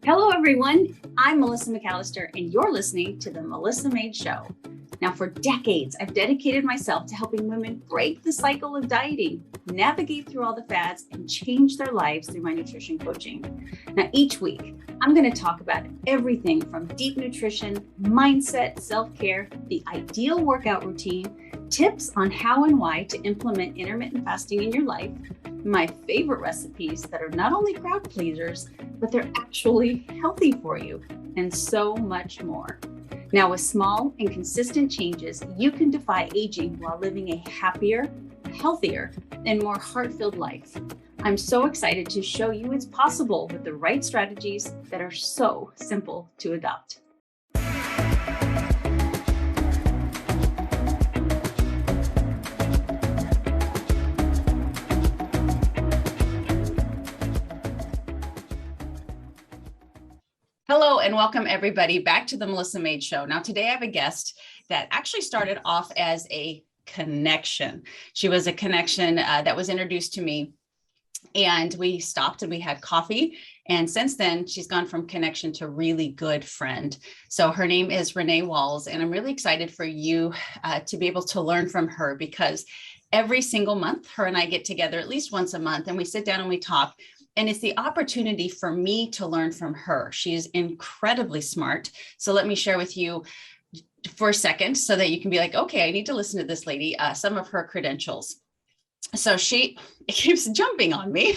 Hello, everyone. I'm Melissa McAllister, and you're listening to The Melissa Made Show. Now, for decades, I've dedicated myself to helping women break the cycle of dieting, navigate through all the fads, and change their lives through my nutrition coaching. Now, each week, I'm going to talk about everything from deep nutrition, mindset, self-care, the ideal workout routine, tips on how and why to implement intermittent fasting in your life, my favorite recipes that are not only crowd pleasers, but they're actually healthy for you, and so much more. Now, with small and consistent changes, you can defy aging while living a happier, healthier, and more heart-filled life. I'm so excited to show you it's possible with the right strategies that are so simple to adopt. Hello and welcome everybody back to the Melissa Made Show. Now today I have a guest that actually started off as a connection. She was a connection that was introduced to me, and we stopped and we had coffee. And since then she's gone from connection to really good friend. So her name is Renee Walls, and I'm really excited for you to be able to learn from her, because every single month her and I get together at least once a month and we sit down and we talk. And it's the opportunity for me to learn from her. She is incredibly smart. So let me share with you for a second so that you can be like, okay, I need to listen to this lady, some of her credentials. So it keeps jumping on me.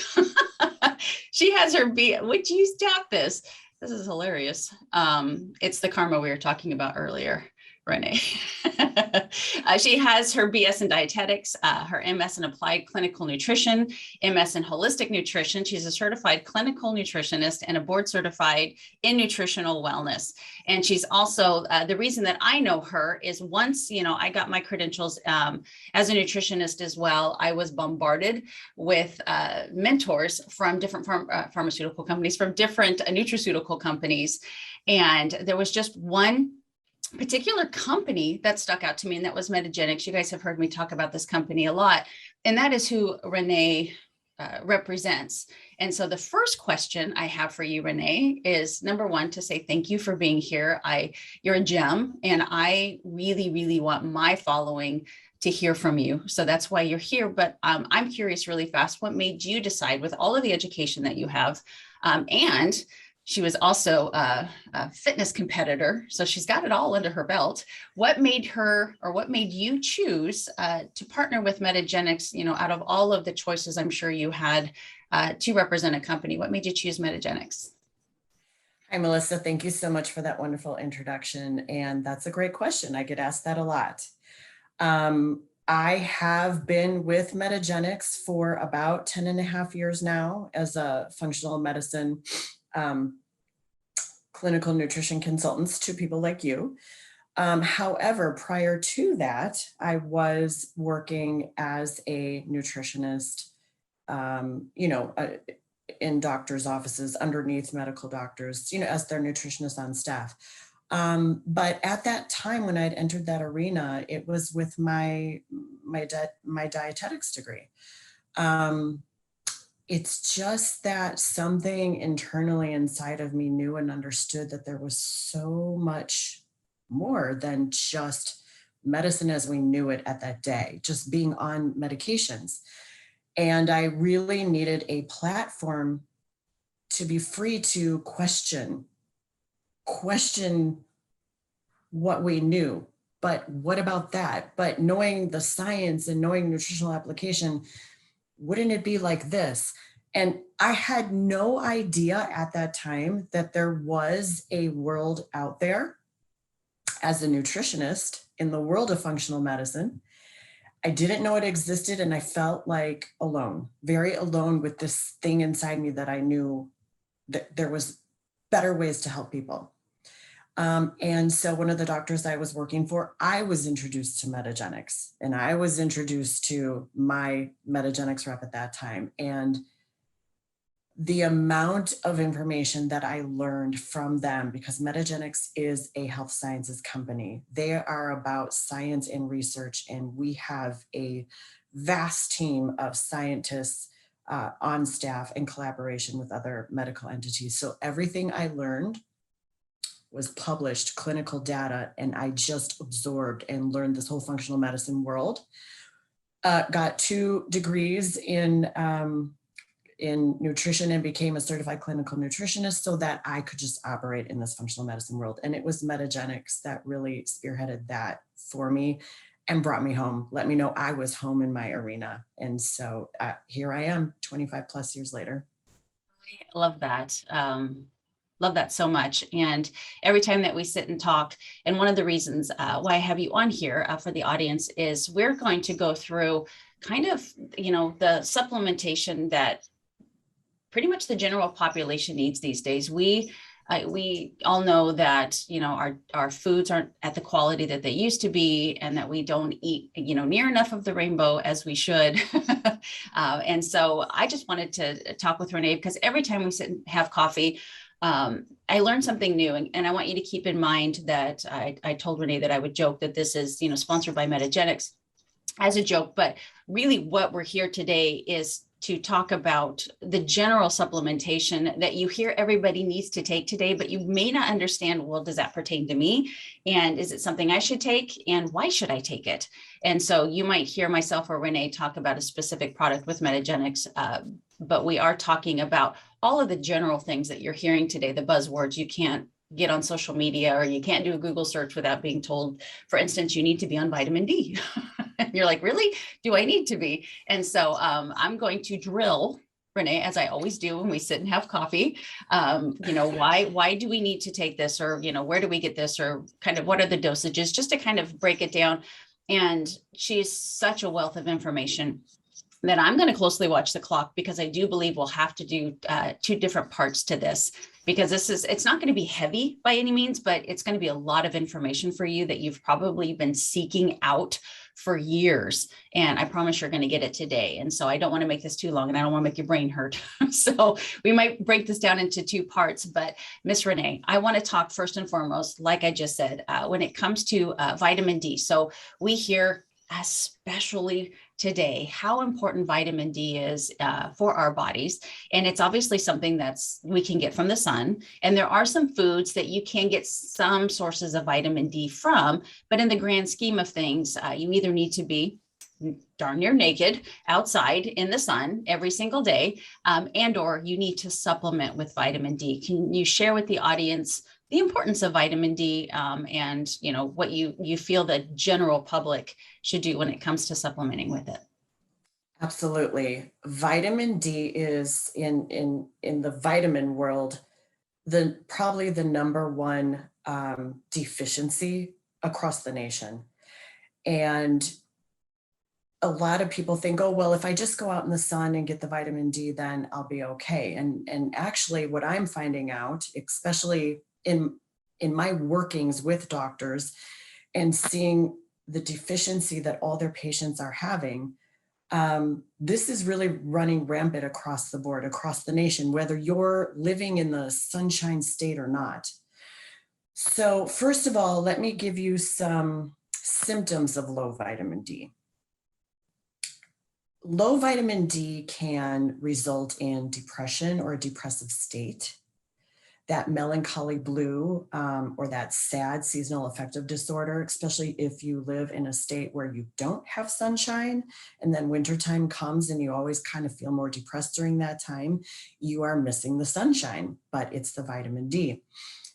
She has her would you stop this? This is hilarious. It's the karma we were talking about earlier, Renee. She has her BS in Dietetics, her MS in Applied Clinical Nutrition, MS in Holistic Nutrition. She's a certified clinical nutritionist and a board certified in nutritional wellness. And she's also, the reason that I know her is once, I got my credentials as a nutritionist as well, I was bombarded with mentors from different pharmaceutical companies, from different nutraceutical companies. And there was just one particular company that stuck out to me, and that was Metagenics. You guys have heard me talk about this company a lot, and that is who Renee represents. And so the first question I have for you, Renee, is number one, to say thank you for being here. You're a gem, and I really, really want my following to hear from you. So that's why you're here. But I'm curious really fast, what made you decide, with all of the education that you have, and she was also a fitness competitor, so she's got it all under her belt. What made you choose to partner with Metagenics, out of all of the choices I'm sure you had to represent a company? What made you choose Metagenics? Hi, Melissa. Thank you so much for that wonderful introduction. And that's a great question. I get asked that a lot. I have been with Metagenics for about 10 and a half years now as a functional medicine clinical nutrition consultants to people like you. However, prior to that, I was working as a nutritionist, in doctors' offices underneath medical doctors, as their nutritionist on staff. But at that time, when I'd entered that arena, it was with my dietetics degree. It's just that something internally inside of me knew and understood that there was so much more than just medicine as we knew it at that day, just being on medications. And I really needed a platform to be free to question what we knew. But what about that? But knowing the science and knowing nutritional application, wouldn't it be like this? And I had no idea at that time that there was a world out there as a nutritionist in the world of functional medicine. I didn't know it existed, and I felt like alone, very alone with this thing inside me that I knew that there was better ways to help people. And so one of the doctors I was working for, I was introduced to Metagenics, and I was introduced to my Metagenics rep at that time. And the amount of information that I learned from them, because Metagenics is a health sciences company. They are about science and research, and we have a vast team of scientists on staff in collaboration with other medical entities. So everything I learned was published clinical data, and I just absorbed and learned this whole functional medicine world. Got 2 degrees in nutrition and became a certified clinical nutritionist so that I could just operate in this functional medicine world. And it was Metagenics that really spearheaded that for me and brought me home, let me know I was home in my arena. And so here I am 25 plus years later. I love that. Love that so much. And every time that we sit and talk, and one of the reasons why I have you on here for the audience is we're going to go through kind of, the supplementation that pretty much the general population needs these days. We all know that, our foods aren't at the quality that they used to be, and that we don't eat, near enough of the rainbow as we should. And so I just wanted to talk with Renee, because every time we sit and have coffee, I learned something new, and I want you to keep in mind that I told Renee that I would joke that this is, sponsored by Metagenics as a joke, but really what we're here today is to talk about the general supplementation that you hear everybody needs to take today, but you may not understand, well, does that pertain to me? And is it something I should take? And why should I take it? And so you might hear myself or Renee talk about a specific product with Metagenics, but we are talking about all of the general things that you're hearing today, the buzzwords. You can't get on social media, or you can't do a Google search without being told, for instance, you need to be on vitamin D. And you're like, really? Do I need to be? And so I'm going to drill Renee, as I always do when we sit and have coffee. Why do we need to take this? Or, where do we get this? Or kind of what are the dosages? Just to kind of break it down. And she's such a wealth of information that I'm going to closely watch the clock, because I do believe we'll have to do 2 different parts to this, because it's not going to be heavy by any means, but it's going to be a lot of information for you that you've probably been seeking out for years. And I promise you're going to get it today. And so I don't want to make this too long, and I don't want to make your brain hurt. So we might break this down into 2 parts, but Miss Renee, I want to talk first and foremost, like I just said, when it comes to vitamin D. So we hear, especially today, how important vitamin D is for our bodies. And it's obviously something we can get from the sun. And there are some foods that you can get some sources of vitamin D from, but in the grand scheme of things, you either need to be darn near naked outside in the sun every single day, and or you need to supplement with vitamin D. Can you share with the audience the importance of vitamin D, and what you feel the general public should do when it comes to supplementing with it? Absolutely. Vitamin D is in the vitamin world, probably the number one deficiency across the nation. And a lot of people think, oh, well, if I just go out in the sun and get the vitamin D, then I'll be okay. And actually what I'm finding out, especially in my workings with doctors and seeing the deficiency that all their patients are having, this is really running rampant across the board, across the nation, whether you're living in the sunshine state or not. So first of all, let me give you some symptoms of low vitamin D. Low vitamin D can result in depression or a depressive state, that melancholy blue, or that sad seasonal affective disorder, especially if you live in a state where you don't have sunshine and then wintertime comes and you always kind of feel more depressed during that time, you are missing the sunshine, but it's the vitamin D.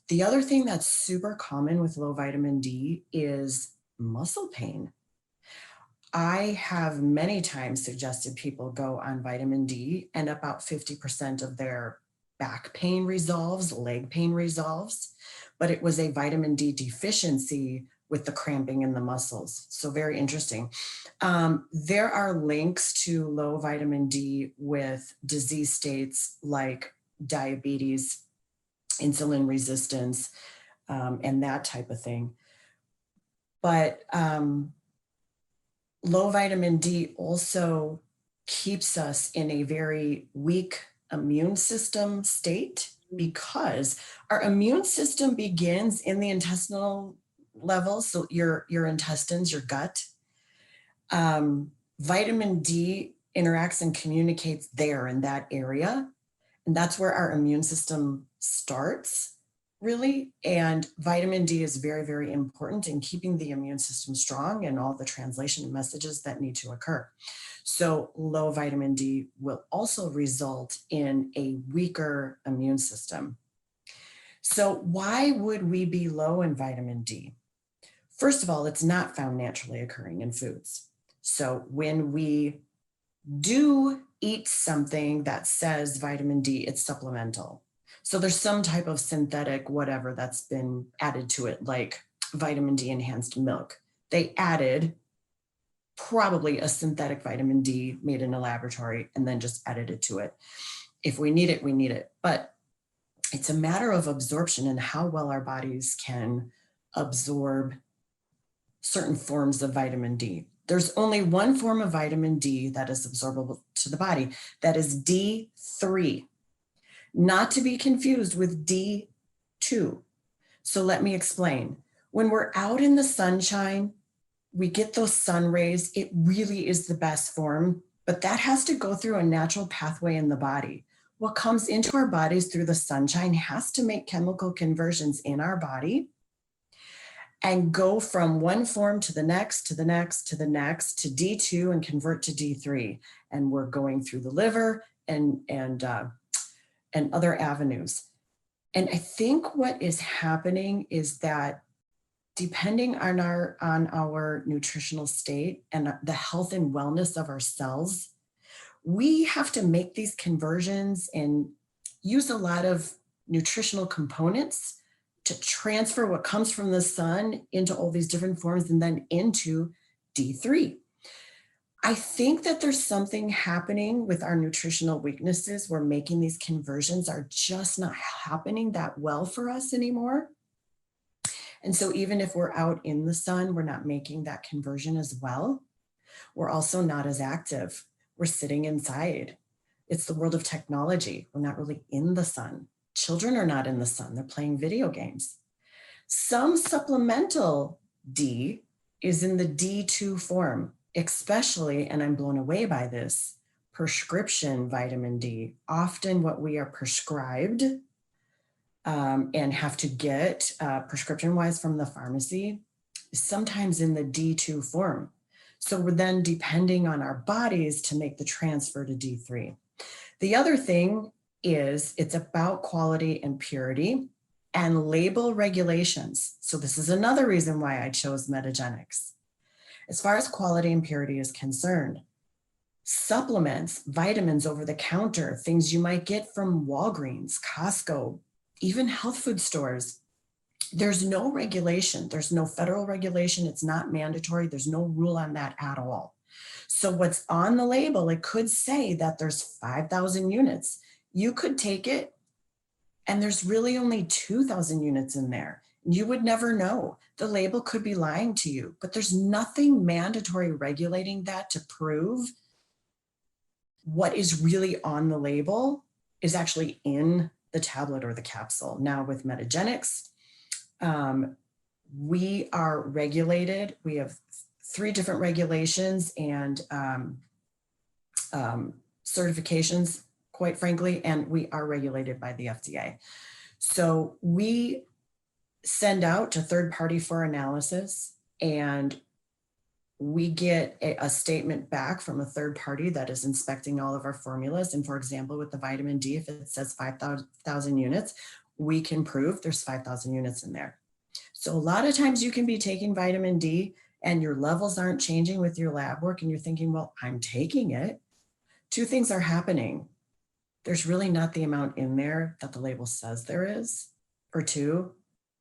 The other thing that's super common with low vitamin D is muscle pain. I have many times suggested people go on vitamin D, and about 50% of their back pain resolves, leg pain resolves, but it was a vitamin D deficiency with the cramping in the muscles. So very interesting. There are links to low vitamin D with disease states like diabetes, insulin resistance, and that type of thing. But low vitamin D also keeps us in a very weak immune system state, because our immune system begins in the intestinal level. So your intestines, your gut. Vitamin D interacts and communicates there in that area. And that's where our immune system starts, really. And vitamin D is very, very important in keeping the immune system strong and all the translation messages that need to occur. So low vitamin D will also result in a weaker immune system. So why would we be low in vitamin D? First of all, it's not found naturally occurring in foods. So when we do eat something that says vitamin D, it's supplemental. So there's some type of synthetic whatever that's been added to it, like vitamin D enhanced milk. They added probably a synthetic vitamin D made in a laboratory and then just added it to it. If we need it, we need it. But it's a matter of absorption and how well our bodies can absorb certain forms of vitamin D. There's only one form of vitamin D that is absorbable to the body. That is D3, not to be confused with D2. So let me explain. When we're out in the sunshine, we get those sun rays. It really is the best form, but that has to go through a natural pathway in the body. What comes into our bodies through the sunshine has to make chemical conversions in our body and go from one form to the next, to the next, to the next, to D2 and convert to D3. And we're going through the liver and other avenues. And I think what is happening is that depending on our nutritional state and the health and wellness of our cells, we have to make these conversions and use a lot of nutritional components to transfer what comes from the sun into all these different forms and then into D3. I think that there's something happening with our nutritional weaknesses where making these conversions are just not happening that well for us anymore. And so even if we're out in the sun, we're not making that conversion as well. We're also not as active. We're sitting inside. It's the world of technology. We're not really in the sun. Children are not in the sun. They're playing video games. Some supplemental D is in the D2 form, especially, and I'm blown away by this, prescription vitamin D. Often what we are prescribed and have to get prescription-wise from the pharmacy is sometimes in the D2 form. So we're then depending on our bodies to make the transfer to D3. The other thing is it's about quality and purity and label regulations. So this is another reason why I chose Metagenics. As far as quality and purity is concerned, supplements, vitamins over the counter, things you might get from Walgreens, Costco, even health food stores, there's no regulation. There's no federal regulation. It's not mandatory. There's no rule on that at all. So what's on the label, it could say that there's 5,000 units. You could take it and there's really only 2,000 units in there. You would never know. The label could be lying to you, but there's nothing mandatory regulating that to prove what is really on the label is actually in the tablet or the capsule. Now with Metagenics, we are regulated. We have 3 different regulations and certifications, quite frankly, and we are regulated by the FDA. So we send out to third party for analysis, and we get a statement back from a third party that is inspecting all of our formulas. And for example, with the vitamin D, if it says 5,000 units, we can prove there's 5,000 units in there. So a lot of times you can be taking vitamin D and your levels aren't changing with your lab work and you're thinking, well, I'm taking it. 2 things are happening. There's really not the amount in there that the label says there is, or 2,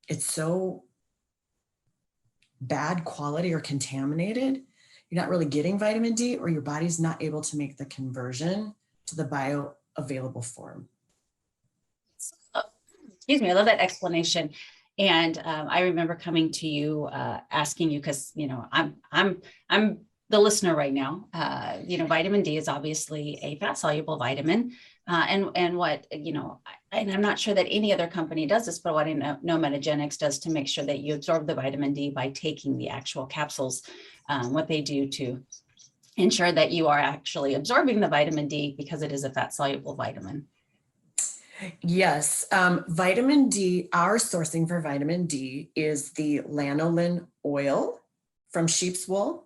it's so bad quality or contaminated, you're not really getting vitamin D, or your body's not able to make the conversion to the bioavailable form. Excuse me, I love that explanation. And I remember coming to you, asking you, because I'm the listener right now. Vitamin D is obviously a fat soluble vitamin, and what and I'm not sure that any other company does this, but what I know Metagenics does to make sure that you absorb the vitamin D by taking the actual capsules, what they do to ensure that you are actually absorbing the vitamin D because it is a fat soluble vitamin? Yes, vitamin D, our sourcing for vitamin D is the lanolin oil from sheep's wool.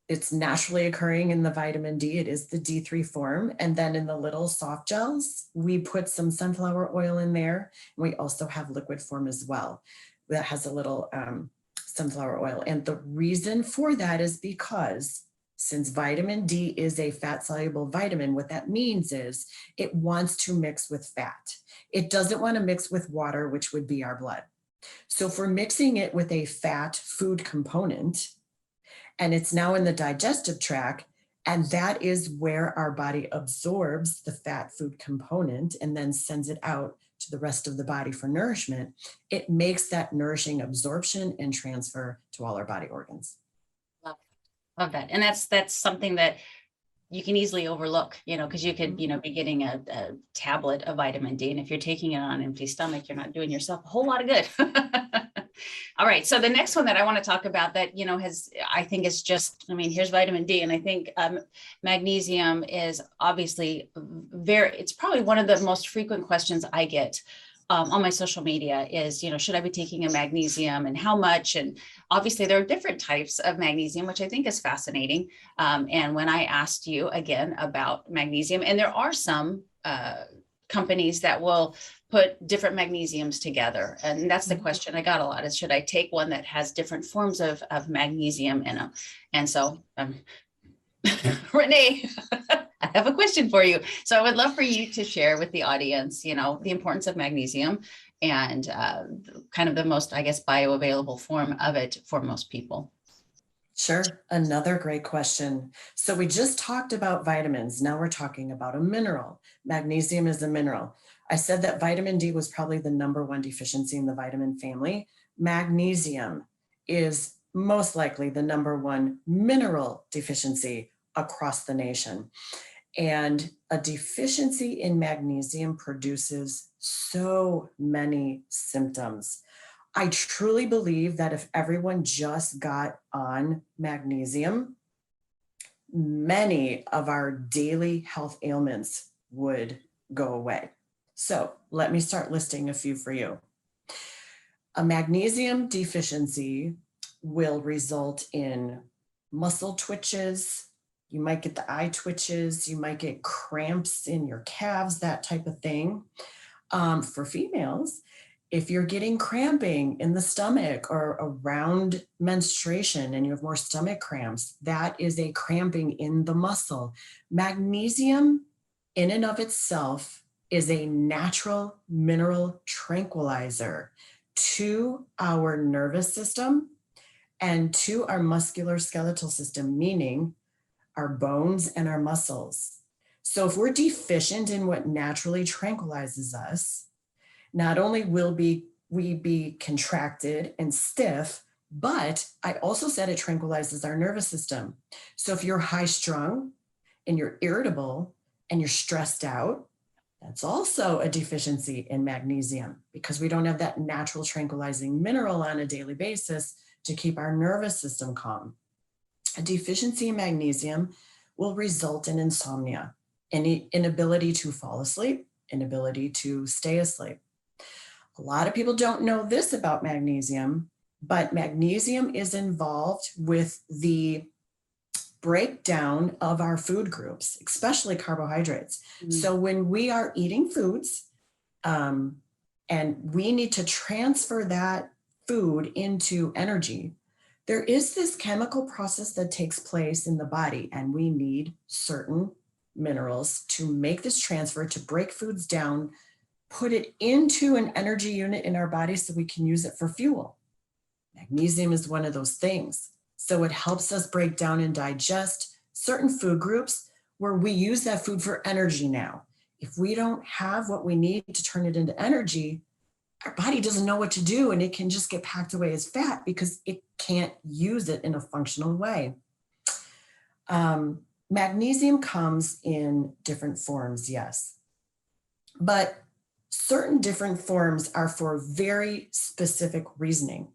It's naturally occurring in the vitamin D. It is the D3 form. And then in the little soft gels, we put some sunflower oil in there. We also have liquid form as well that has a little sunflower oil. And the reason for that is because since vitamin D is a fat soluble vitamin, what that means is it wants to mix with fat. It doesn't want to mix with water, which would be our blood. So if we're mixing it with a fat food component, and it's now in the digestive tract, and that is where our body absorbs the fat food component and then sends it out to the rest of the body for nourishment, it makes that nourishing absorption and transfer to all our body organs. Love that. And that's something that you can easily overlook, because you could, be getting a tablet of vitamin D. And if you're taking it on an empty stomach, you're not doing yourself a whole lot of good. All right. So the next one that I want to talk about that, I think is just, here's vitamin D. And I think magnesium is obviously it's probably one of the most frequent questions I get on my social media is, should I be taking a magnesium and how much? And obviously there are different types of magnesium, which I think is fascinating. And when I asked you again about magnesium, and there are some companies that will put different magnesiums together. And that's the question I got a lot is, should I take one that has different forms of magnesium in them? And so, Renee, I have a question for you. So I would love for you to share with the audience, the importance of magnesium and kind of the most, I guess, bioavailable form of it for most people. Sure. Another great question. So we just talked about vitamins. Now we're talking about a mineral. Magnesium is a mineral. I said that vitamin D was probably the #1 deficiency in the vitamin family. Magnesium is most likely the #1 mineral deficiency across the nation. And a deficiency in magnesium produces so many symptoms. I truly believe that if everyone just got on magnesium, many of our daily health ailments would go away. So let me start listing a few for you. A magnesium deficiency will result in muscle twitches. You might get the eye twitches. You might get cramps in your calves, that type of thing. For females, if you're getting cramping in the stomach or around menstruation and you have more stomach cramps, that is a cramping in the muscle. Magnesium in and of itself is a natural mineral tranquilizer to our nervous system and to our musculoskeletal system, meaning our bones and our muscles. So if we're deficient in what naturally tranquilizes us, not only will we be contracted and stiff, but I also said it tranquilizes our nervous system. So if you're high strung and you're irritable and you're stressed out, that's also a deficiency in magnesium because we don't have that natural tranquilizing mineral on a daily basis to keep our nervous system calm. A deficiency in magnesium will result in insomnia, inability to fall asleep, inability to stay asleep. A lot of people don't know this about magnesium, but magnesium is involved with the breakdown of our food groups, especially carbohydrates. So when we are eating foods and we need to transfer that food into energy, there is this chemical process that takes place in the body, and we need certain minerals to make this transfer, to break foods down, put it into an energy unit in our body so we can use it for fuel. Magnesium is one of those things. So it helps us break down and digest certain food groups where we use that food for energy now. If we don't have what we need to turn it into energy, our body doesn't know what to do and it can just get packed away as fat because it can't use it in a functional way. Magnesium comes in different forms, yes, but certain different forms are for very specific reasoning.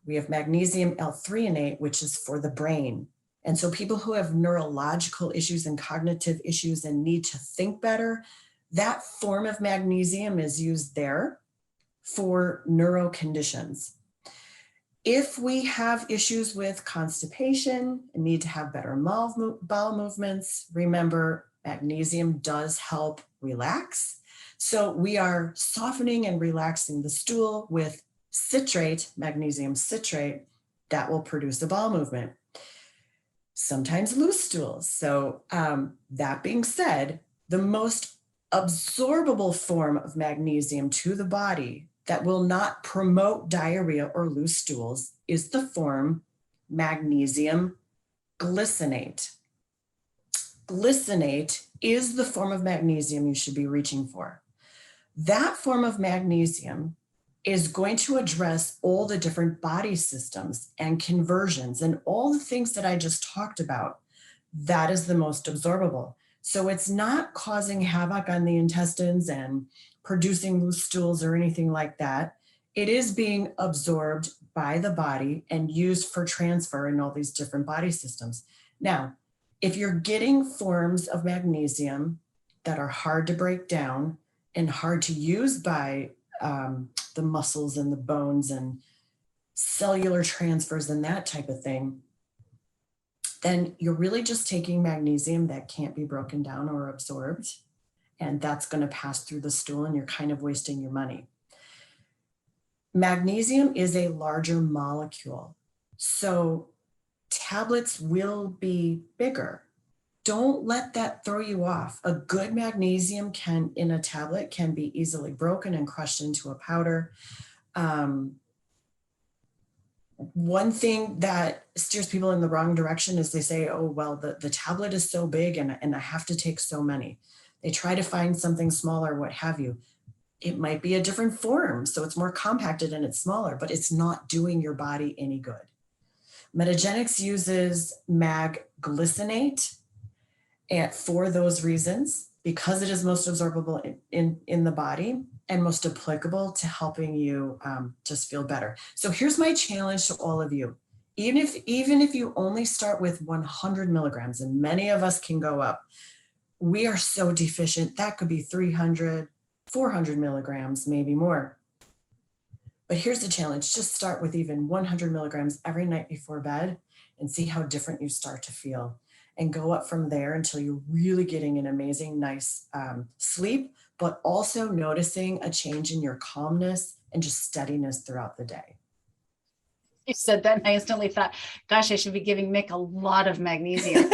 We have magnesium L-threonate, which is for the brain. And so people who have neurological issues and cognitive issues and need to think better, that form of magnesium is used there for neuro conditions. If we have issues with constipation and need to have better bowel movements, remember magnesium does help relax. So we are softening and relaxing the stool with citrate, magnesium citrate, that will produce a bowel movement. Sometimes loose stools. So that being said, the most absorbable form of magnesium to the body that will not promote diarrhea or loose stools is the form magnesium glycinate. Glycinate is the form of magnesium you should be reaching for. That form of magnesium is going to address all the different body systems and conversions and all the things that I just talked about. That is the most absorbable. So it's not causing havoc on the intestines and producing loose stools or anything like that. It is being absorbed by the body and used for transfer in all these different body systems. Now, if you're getting forms of magnesium that are hard to break down and hard to use by the muscles and the bones and cellular transfers and that type of thing, then you're really just taking magnesium that can't be broken down or absorbed, and that's going to pass through the stool and you're kind of wasting your money. Magnesium is a larger molecule, so tablets will be bigger. Don't let that throw you off. A good magnesium in a tablet can be easily broken and crushed into a powder. One thing that steers people in the wrong direction is they say, oh, well, the tablet is so big and I have to take so many. They try to find something smaller, what have you. It might be a different form, so it's more compacted and it's smaller, but it's not doing your body any good. Metagenics uses magglycinate for those reasons, because it is most absorbable in the body and most applicable to helping you just feel better. So here's my challenge to all of you. Even if you only start with 100 milligrams, and many of us can go up, we are so deficient. That could be 300, 400 milligrams, maybe more. But here's the challenge. Just start with even 100 milligrams every night before bed and see how different you start to feel. And go up from there until you're really getting an amazing, nice sleep, but also noticing a change in your calmness and just steadiness throughout the day. You said that and I instantly thought, gosh, I should be giving Mick a lot of magnesium.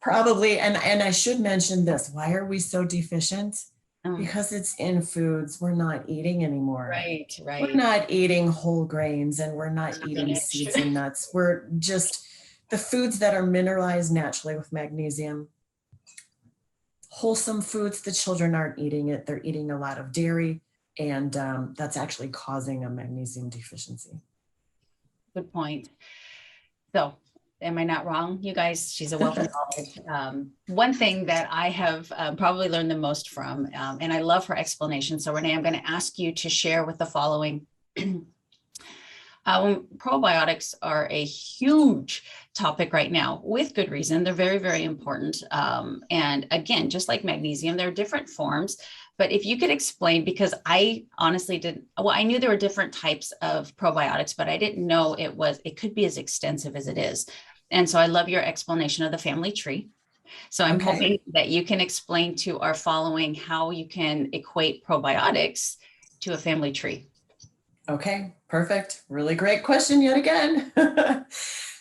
Probably. And I should mention this. Why are we so deficient? Because it's in foods we're not eating anymore. Right. We're not eating whole grains and we're not eating seeds and nuts. We're just the foods that are mineralized naturally with magnesium. Wholesome foods, the children aren't eating it. They're eating a lot of dairy, and that's actually causing a magnesium deficiency. Good point. So am I not wrong, you guys? She's a wealth of knowledge. One thing that I have probably learned the most from, and I love her explanation. So Renee, I'm going to ask you to share with the following. Probiotics are a huge topic right now, with good reason. They're very, very important. And again, just like magnesium, there are different forms. But if you could explain, because I honestly didn't, well, I knew there were different types of probiotics, but I didn't know it could be as extensive as it is. And so I love your explanation of the family tree. So I'm hoping that you can explain to our following how you can equate probiotics to a family tree. Okay, perfect. Really great question yet again.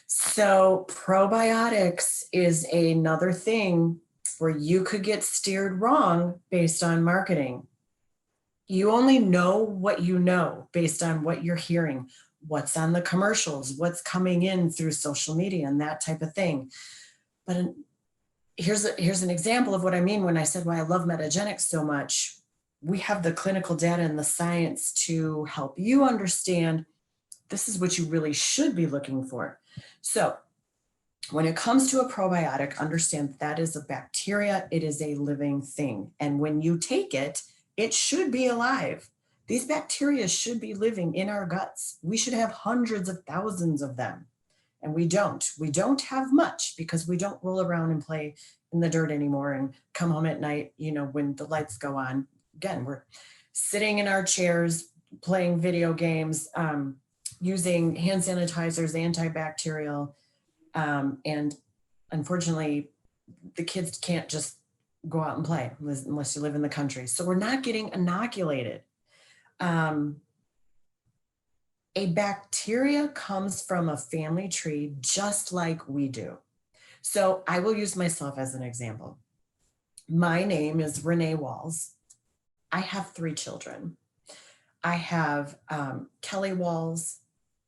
So probiotics is another thing where you could get steered wrong based on marketing. You only know what you know based on what you're hearing, what's on the commercials, what's coming in through social media and that type of thing. But here's an example of what I mean when I said why I love Metagenics so much. We have the clinical data and the science to help you understand this is what you really should be looking for. So when it comes to a probiotic, understand that is a bacteria. It is a living thing. And when you take it, it should be alive. These bacteria should be living in our guts. We should have hundreds of thousands of them. And we don't have much because we don't roll around and play in the dirt anymore and come home at night, when the lights go on. Again, we're sitting in our chairs, playing video games, using hand sanitizers, antibacterial, and unfortunately, the kids can't just go out and play unless you live in the country. So we're not getting inoculated. A bacteria comes from a family tree just like we do. So I will use myself as an example. My name is Renee Walls. I have 3 children. I have Kelly Walls,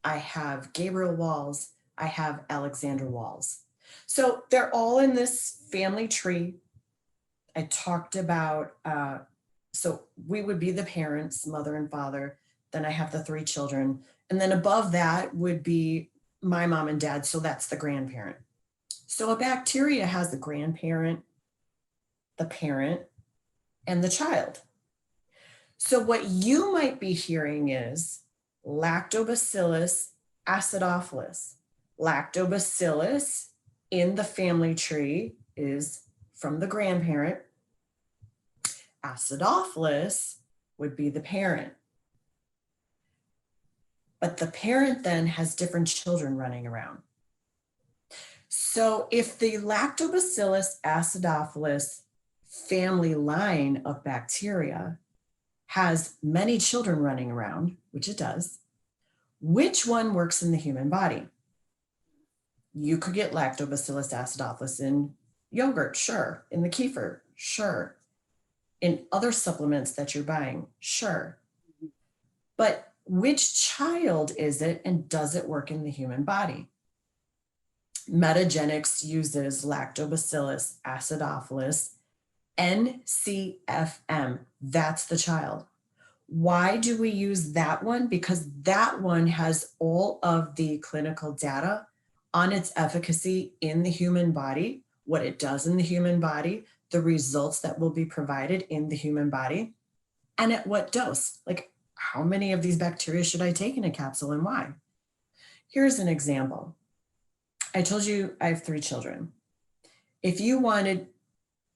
I have Gabriel Walls, I have Alexander Walls. So they're all in this family tree. I talked about, so we would be the parents, mother and father. Then I have the 3 children. And then above that would be my mom and dad. So that's the grandparent. So a bacteria has the grandparent, the parent, and the child. So what you might be hearing is Lactobacillus acidophilus. Lactobacillus in the family tree is from the grandparent. Acidophilus would be the parent. But the parent then has different children running around. So if the Lactobacillus acidophilus family line of bacteria has many children running around, which it does, which one works in the human body? You could get Lactobacillus acidophilus in yogurt, sure. In the kefir, sure. In other supplements that you're buying, sure. But which child is it, and does it work in the human body? Metagenics uses Lactobacillus acidophilus NCFM. That's the child. Why do we use that one? Because that one has all of the clinical data on its efficacy in the human body, what it does in the human body, the results that will be provided in the human body, and at what dose. Like, how many of these bacteria should I take in a capsule and why? Here's an example. I told you I have 3 children. If you wanted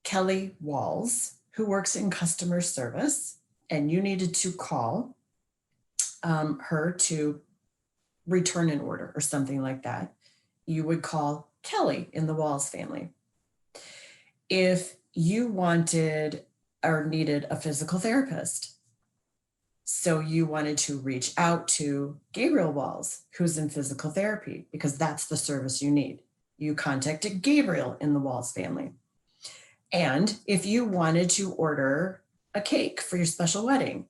Kelly Walls, who works in customer service, and you needed to call her to return an order or something like that, you would call Kelly in the Walls family. If you wanted or needed a physical therapist, so you wanted to reach out to Gabriel Walls, who's in physical therapy, because that's the service you need. You contacted Gabriel in the Walls family. And if you wanted to order a cake for your special wedding,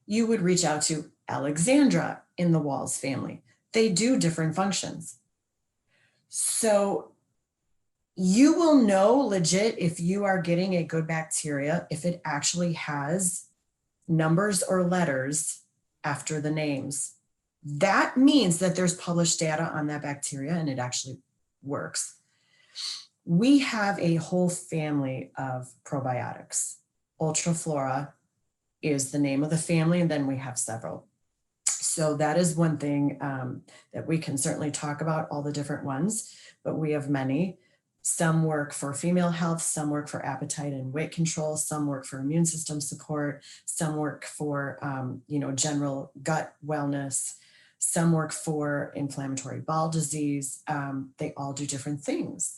you would reach out to Alexandra in the Walls family. They do different functions. So you will know legit if you are getting a good bacteria, if it actually has numbers or letters after the names. That means that there's published data on that bacteria and it actually works. We have a whole family of probiotics. Ultraflora is the name of the family, and then we have several. So that is one thing that we can certainly talk about, all the different ones, but we have many. Some work for female health, some work for appetite and weight control, some work for immune system support, some work for general gut wellness, some work for inflammatory bowel disease. They all do different things.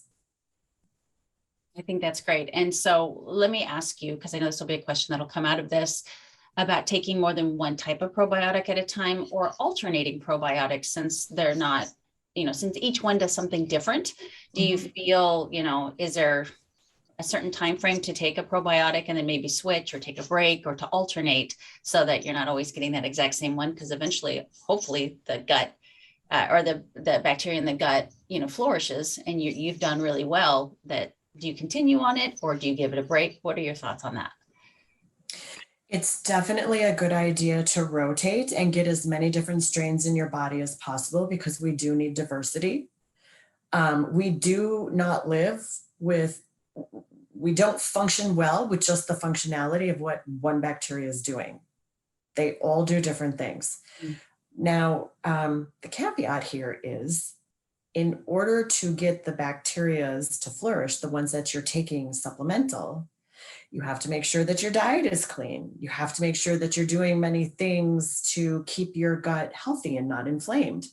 I think that's great. And so let me ask you, because I know this will be a question that'll come out of this, about taking more than one type of probiotic at a time or alternating probiotics, since they're not, since each one does something different. Do you feel, is there a certain time frame to take a probiotic and then maybe switch or take a break or to alternate so that you're not always getting that exact same one? Because eventually, hopefully the gut or the bacteria in the gut, flourishes and you've done really well. That do you continue on it or do you give it a break? What are your thoughts on that? It's definitely a good idea to rotate and get as many different strains in your body as possible, because we do need diversity. We do not live with, we don't function well with just the functionality of what one bacteria is doing. They all do different things. Now, the caveat here is in order to get the bacterias to flourish, the ones that you're taking supplemental, you have to make sure that your diet is clean. You have to make sure that you're doing many things to keep your gut healthy and not inflamed.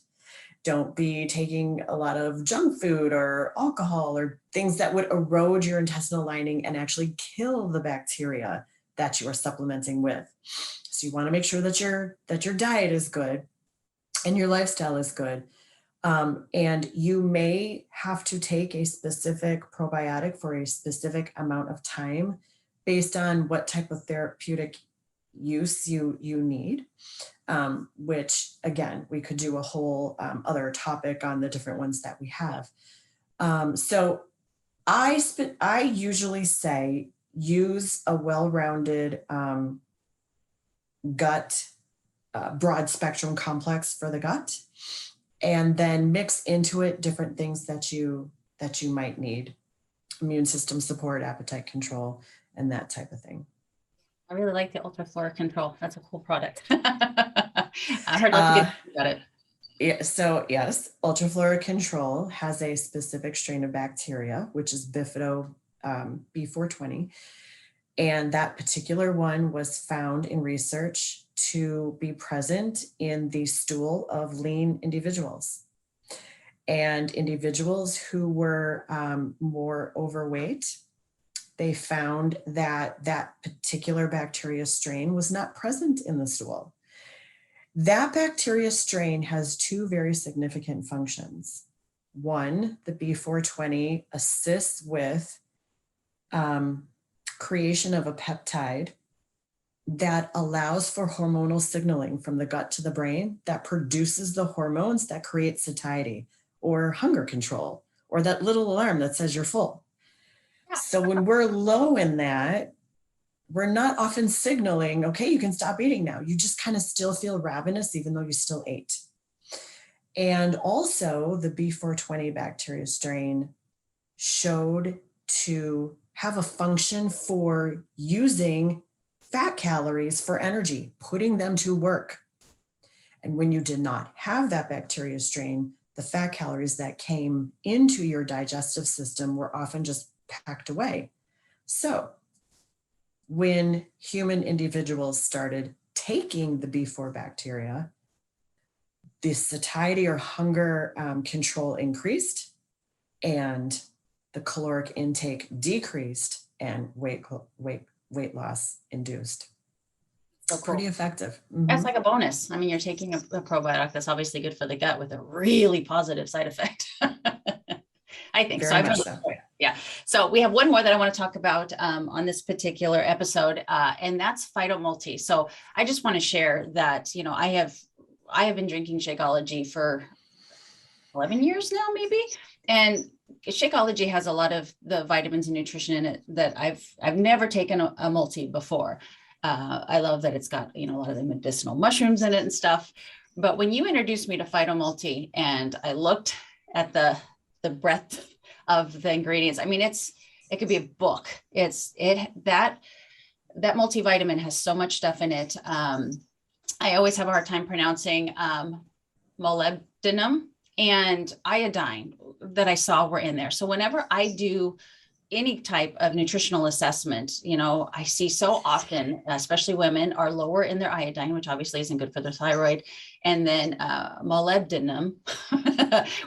Don't be taking a lot of junk food or alcohol or things that would erode your intestinal lining and actually kill the bacteria that you are supplementing with. So you want to make sure that your diet is good and your lifestyle is good. And you may have to take a specific probiotic for a specific amount of time based on what type of therapeutic use you need, which again, we could do a whole other topic on the different ones that we have. So I usually say use a well-rounded gut broad spectrum complex for the gut, and then mix into it different things that you might need: immune system support, appetite control, and that type of thing. I really like the ultraflora control. That's a cool product. I heard lots of good about it. Yeah, so yes, ultraflora control has a specific strain of bacteria, which is Bifido B420. And that particular one was found in research to be present in the stool of lean individuals. And individuals who were more overweight, they found that that particular bacteria strain was not present in the stool. That bacteria strain has two very significant functions. One, the B420 assists with creation of a peptide that allows for hormonal signaling from the gut to the brain that produces the hormones that create satiety or hunger control, or that little alarm that says you're full. So when we're low in that, we're not often signaling, okay, you can stop eating now. You just kind of still feel ravenous, even though you still ate. And also the B420 bacteria strain showed to have a function for using fat calories for energy, putting them to work. And when you did not have that bacteria strain, the fat calories that came into your digestive system were often just packed away. So when human individuals started taking the B4 bacteria, the satiety or hunger control increased, and the caloric intake decreased, and weight loss induced. So cool. Pretty effective. That's like a bonus. I mean, you're taking a probiotic that's obviously good for the gut with a really positive side effect. I think Very so. much so. Yeah. So we have one more that I want to talk about on this particular episode, and that's Phytomulti. So I just want to share that, you know, I have been drinking Shakeology for 11 years now, maybe. And Shakeology has a lot of the vitamins and nutrition in it that I've never taken a multi before. I love that it's got, you know, a lot of the medicinal mushrooms in it and stuff. But when you introduced me to Phytomulti and I looked at the breadth of the ingredients, I mean, it could be a book. That multivitamin has so much stuff in it. I always have a hard time pronouncing molybdenum and iodine that I saw were in there. So whenever I do any type of nutritional assessment, you know, I see so often, especially women, are lower in their iodine, which obviously isn't good for their thyroid. And then molybdenum,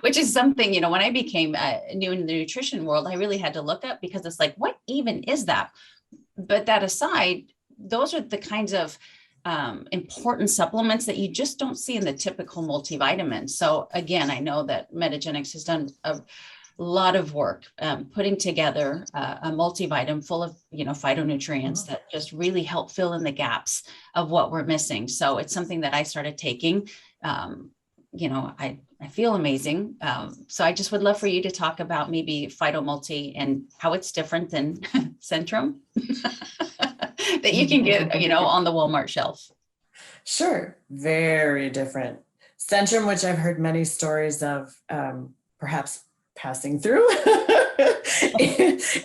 which is something, you know, when I became new in the nutrition world, I really had to look up, because it's like, what even is that? But that aside, those are the kinds of important supplements that you just don't see in the typical multivitamin. So again, I know that Metagenics has done a lot of work putting together a multivitamin full of, you know, phytonutrients that just really help fill in the gaps of what we're missing. So it's something that I started taking. You know, I feel amazing. So I just would love for you to talk about maybe Phytomulti and how it's different than Centrum that you can get, you know, on the Walmart shelf. Sure. Very different. Centrum, which I've heard many stories of, perhaps passing through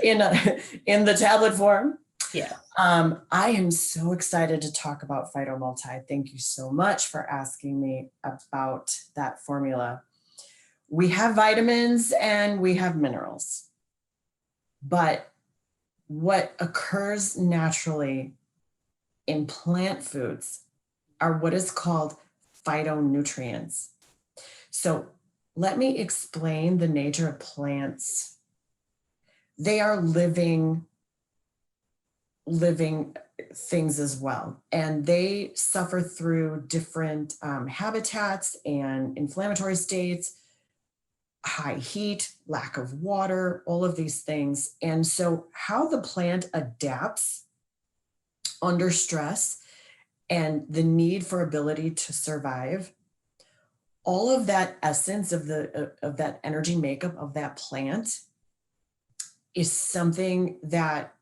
in the tablet form. Yeah. I am so excited to talk about Phytomulti. Thank you so much for asking me about that formula. We have vitamins and we have minerals. But what occurs naturally in plant foods are what is called phytonutrients. So let me explain the nature of plants. They are living things as well. And they suffer through different habitats and inflammatory states, high heat, lack of water, all of these things. And so how the plant adapts under stress and the need for ability to survive, all of that essence of that energy makeup of that plant is something that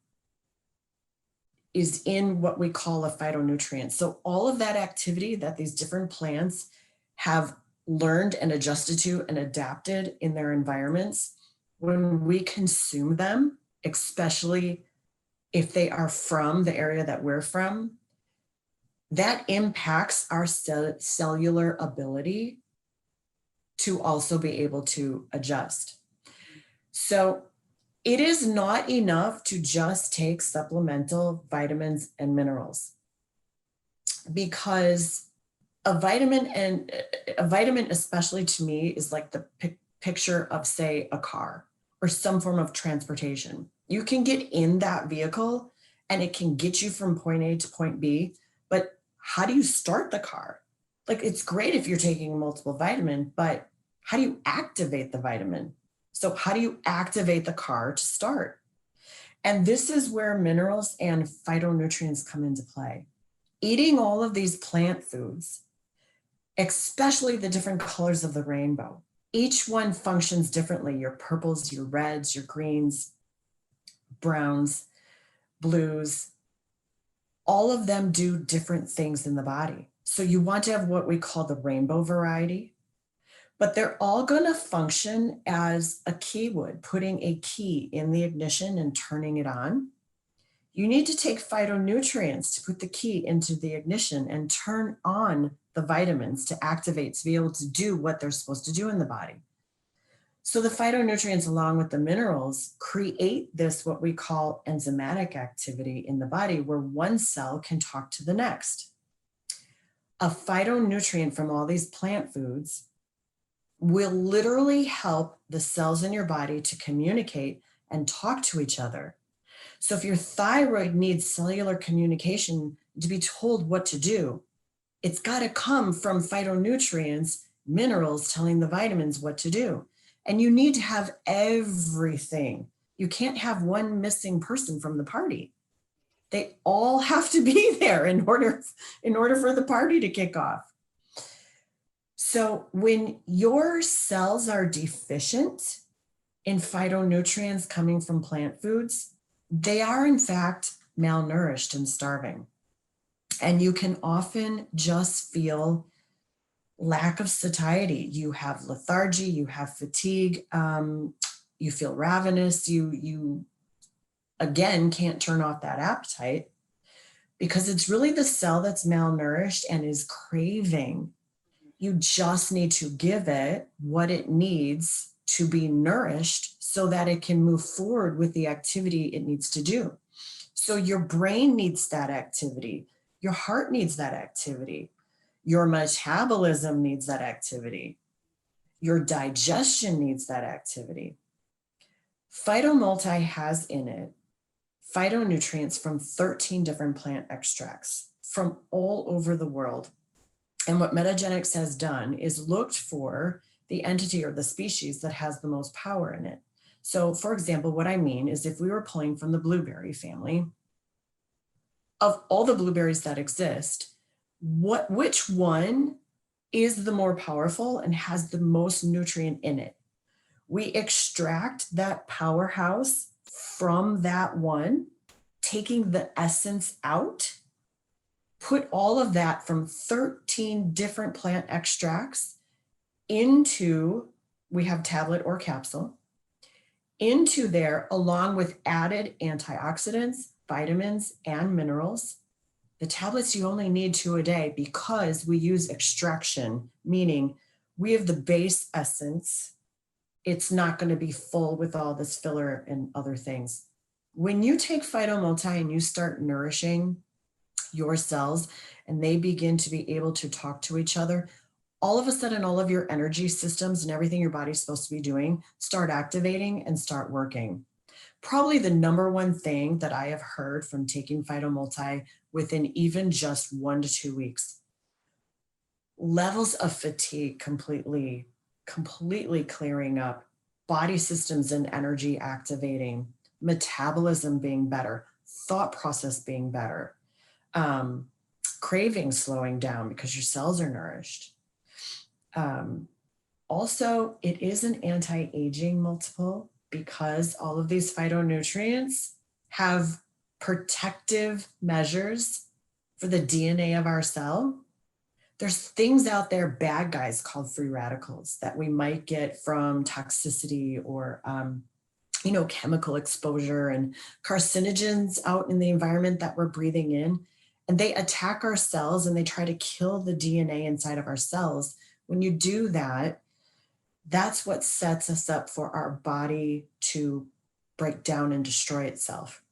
is in what we call a phytonutrient. So all of that activity that these different plants have learned and adjusted to and adapted in their environments, when we consume them, especially if they are from the area that we're from, that impacts our cellular ability to also be able to adjust. So it is not enough to just take supplemental vitamins and minerals, because a vitamin, especially to me, is like the picture of, say, a car or some form of transportation. You can get in that vehicle and it can get you from point A to point B, but how do you start the car? Like, it's great if you're taking multiple vitamins, but how do you activate the vitamin? So how do you activate the car to start? And this is where minerals and phytonutrients come into play. Eating all of these plant foods, especially the different colors of the rainbow, each one functions differently. Your purples, your reds, your greens, browns, blues, all of them do different things in the body. So you want to have what we call the rainbow variety, but they're all going to function as a key would, putting a key in the ignition and turning it on. You need to take phytonutrients to put the key into the ignition and turn on the vitamins to activate, to be able to do what they're supposed to do in the body. So the phytonutrients, along with the minerals, create this, what we call enzymatic activity in the body, where one cell can talk to the next. A phytonutrient from all these plant foods will literally help the cells in your body to communicate and talk to each other. So if your thyroid needs cellular communication to be told what to do, it's got to come from phytonutrients, minerals telling the vitamins what to do. And you need to have everything. You can't have one missing person from the party. They all have to be there in order for the party to kick off. So when your cells are deficient in phytonutrients coming from plant foods, they are in fact malnourished and starving. And you can often just feel lack of satiety. You have lethargy, you have fatigue, you feel ravenous, you again can't turn off that appetite, because it's really the cell that's malnourished and is craving. You just need to give it what it needs to be nourished so that it can move forward with the activity it needs to do. So your brain needs that activity. Your heart needs that activity. Your metabolism needs that activity. Your digestion needs that activity. Phytomulti has in it phytonutrients from 13 different plant extracts from all over the world. And what Metagenics has done is looked for the entity or the species that has the most power in it. So for example, what I mean is, if we were pulling from the blueberry family, of all the blueberries that exist, which one is the more powerful and has the most nutrient in it? We extract that powerhouse from that one, taking the essence out, put all of that from 13 different plant extracts into, we have tablet or capsule, into there, along with added antioxidants, vitamins, and minerals. The tablets you only need 2 a day, because we use extraction, meaning we have the base essence it's not going to be full with all this filler and other things. When you take Phytomulti and you start nourishing your cells and they begin to be able to talk to each other, all of a sudden, all of your energy systems and everything your body's supposed to be doing start activating and start working. Probably the number one thing that I have heard from taking Phytomulti within even just 1 to 2 weeks, levels of fatigue completely clearing up, body systems and energy activating, metabolism being better, thought process being better, cravings slowing down because your cells are nourished. Also, it is an anti-aging multiple because all of these phytonutrients have protective measures for the DNA of our cell. There's things out there, bad guys called free radicals, that we might get from toxicity or chemical exposure and carcinogens out in the environment that we're breathing in. And they attack our cells and they try to kill the DNA inside of our cells. When you do that, that's what sets us up for our body to break down and destroy itself.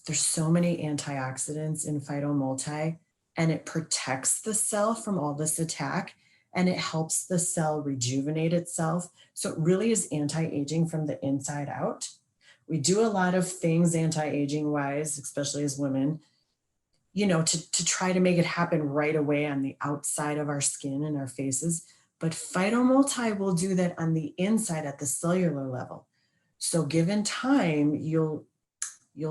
There's so many antioxidants in Phytomulti, and it protects the cell from all this attack, and it helps the cell rejuvenate itself. So it really is anti-aging from the inside out. We do a lot of things anti-aging wise, especially as women, to try to make it happen right away on the outside of our skin and our faces. But Phytomulti will do that on the inside at the cellular level. So given time, you'll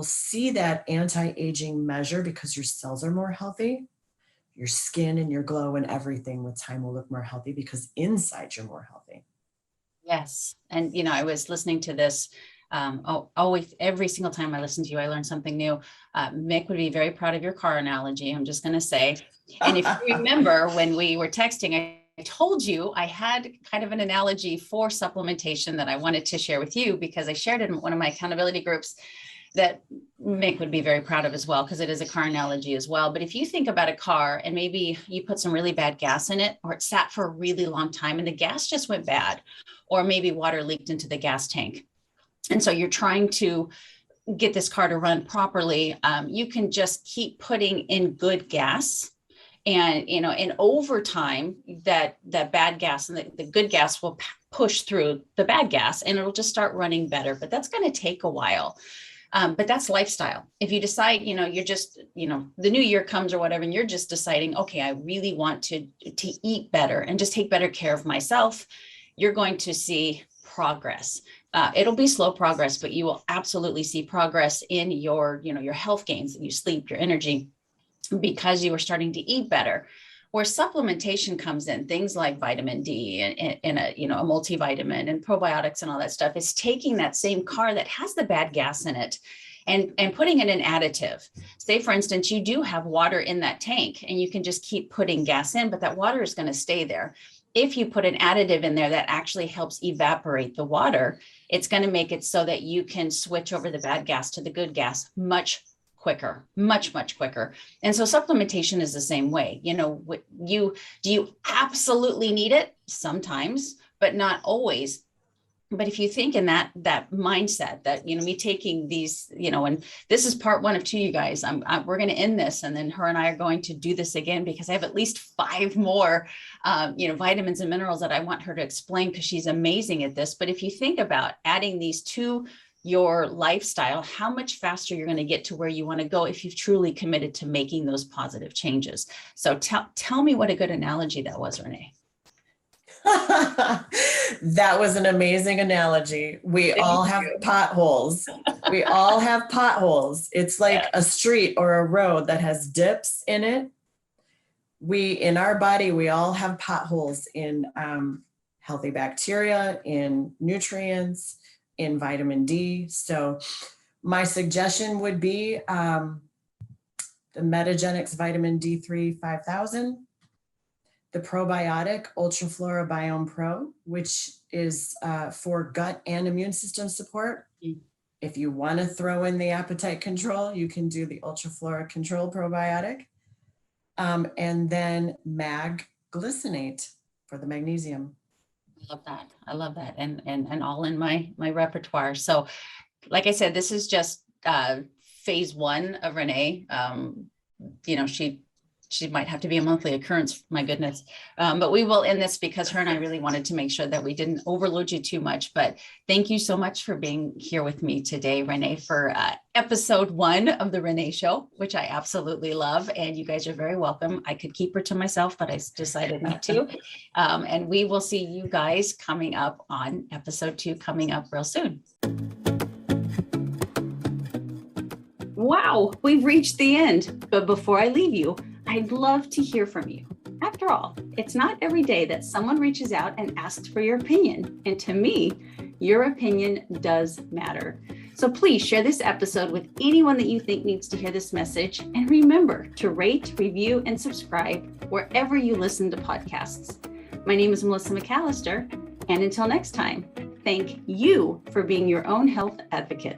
see that anti-aging measure because your cells are more healthy. Your skin and your glow and everything with time will look more healthy because inside you're more healthy. Yes. And, I was listening to this. Always, every single time I listen to you, I learn something new. Mick would be very proud of your car analogy, I'm just going to say. And if you remember when we were texting, I told you I had kind of an analogy for supplementation that I wanted to share with you because I shared it in one of my accountability groups that Mick would be very proud of as well, because it is a car analogy as well. But if you think about a car and maybe you put some really bad gas in it, or it sat for a really long time and the gas just went bad, or maybe water leaked into the gas tank. And so you're trying to get this car to run properly. You can just keep putting in good gas. And, and over time, that bad gas and the good gas will push through the bad gas and it'll just start running better. But that's going to take a while. But that's lifestyle. If you decide, you're just, the new year comes or whatever, and you're just deciding, okay, I really want to eat better and just take better care of myself, you're going to see progress. It'll be slow progress, but you will absolutely see progress in your, your health gains, your sleep, your energy, because you are starting to eat better. Where supplementation comes in, things like vitamin D and a multivitamin and probiotics and all that stuff, is taking that same car that has the bad gas in it and putting in an additive. Say, for instance, you do have water in that tank and you can just keep putting gas in, but that water is going to stay there. If you put an additive in there that actually helps evaporate the water, it's going to make it so that you can switch over the bad gas to the good gas much quicker, much quicker. And so supplementation is the same way. Do you absolutely need it? Sometimes, but not always. But if you think in that mindset that, me taking these, and this is part 1 of 2, you guys, we're going to end this. And then her and I are going to do this again because I have at least 5 more, vitamins and minerals that I want her to explain because she's amazing at this. But if you think about adding these to your lifestyle, how much faster you're going to get to where you want to go if you've truly committed to making those positive changes. So tell me what a good analogy that was, Renee. That was an amazing analogy. We all have potholes. We all have potholes. It's like a street or a road that has dips in it. In our body, we all have potholes in healthy bacteria, in nutrients, in vitamin D. So my suggestion would be the Metagenics Vitamin D3 5000, the probiotic Ultraflora Biome Pro, which is for gut and immune system support. If you want to throw in the appetite control, you can do the Ultraflora Control Probiotic. And then Mag Glycinate for the magnesium. I love that. I love that. And all in my repertoire. So like I said, this is just phase one of Renee. She might have to be a monthly occurrence, my goodness. But we will end this because her and I really wanted to make sure that we didn't overload you too much. But thank you so much for being here with me today, Renee, for episode 1 of the Renee Show, which I absolutely love. And you guys are very welcome. I could keep her to myself, but I decided not to. And we will see you guys coming up on episode 2 coming up real soon. Wow, we've reached the end. But before I leave you, I'd love to hear from you. After all, it's not every day that someone reaches out and asks for your opinion. And to me, your opinion does matter. So please share this episode with anyone that you think needs to hear this message. And remember to rate, review, and subscribe wherever you listen to podcasts. My name is Melissa McAllister. And until next time, thank you for being your own health advocate.